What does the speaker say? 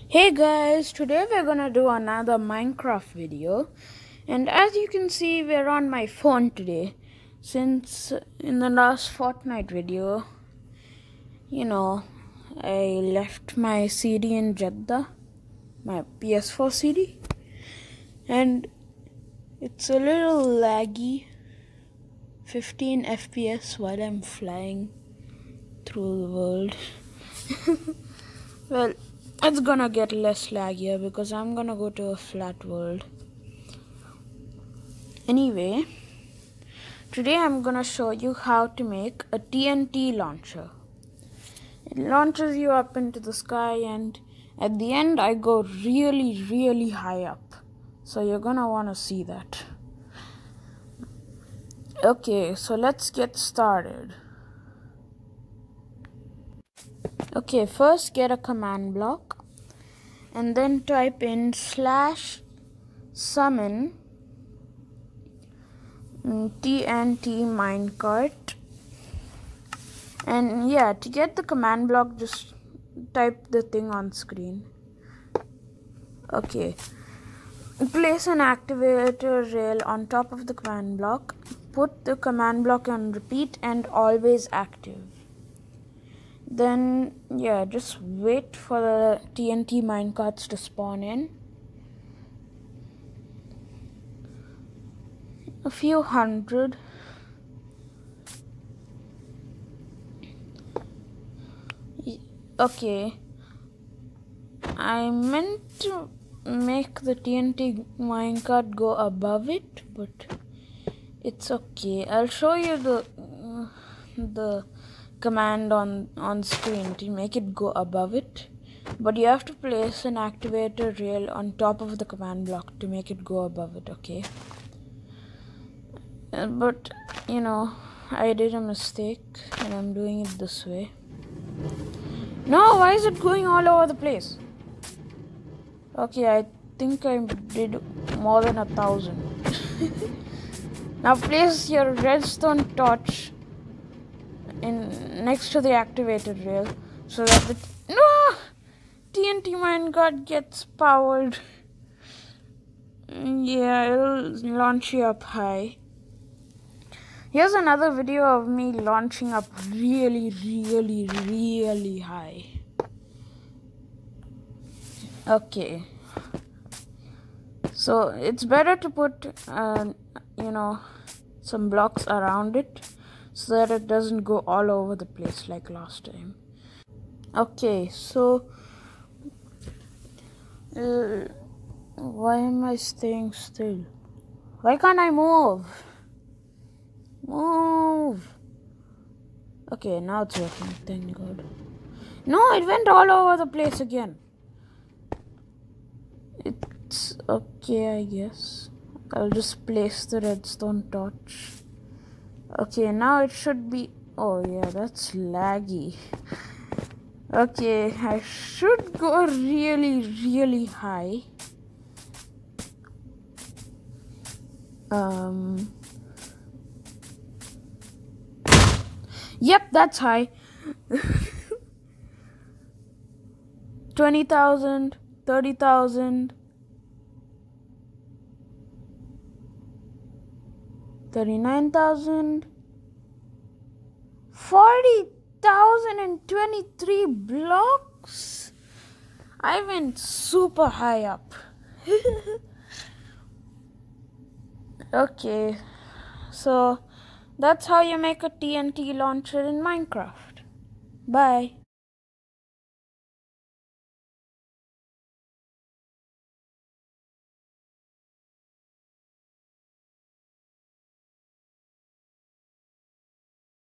Hey guys, today we're gonna do another Minecraft video, and as you can see we're on my phone today since in the last Fortnite video, I left my CD in Jeddah, my PS4 CD, and it's a little laggy, 15 FPS while I'm flying through the world. Well, it's gonna get less laggier because I'm gonna go to a flat world. Anyway, today I'm gonna show you how to make a TNT launcher. It launches you up into the sky, and at the end I go really high up. So you're gonna wanna see that. Okay, so let's get started. Okay, first get a command block and then type in /summon TNT minecart, and yeah, to get the command block just type the thing on screen. Okay, place an activator rail on top of the command block, put the command block on repeat and always active. Then yeah, just wait for the TNT minecarts to spawn in. A few hundred. Okay, I meant to make the TNT minecart go above it, but it's okay. I'll show you the command on screen to make it go above it, but you have to place an activator rail on top of the command block to make it go above it. Okay, but I did a mistake and I'm doing it this way. No, why is it going all over the place? Okay, I think I did more than 1,000. Now place your redstone torch next to the activator rail so that the TNT minecart gets powered. Yeah, it'll launch you up high. Here's another video of me launching up really high. Okay, so it's better to put some blocks around it so that it doesn't go all over the place like last time. Okay, so why am I staying still? Why can't I move? Move. Okay, now it's working, thank God. No, it went all over the place again. It's okay, I guess. I'll just place the redstone torch. Okay, now it should be... Oh yeah, that's laggy. Okay, I should go really high. Yep, that's high. 20,000, 30,000, 39,000, 40,023 blocks. I went super high up. Okay, so that's how you make a TNT launcher in Minecraft. Bye.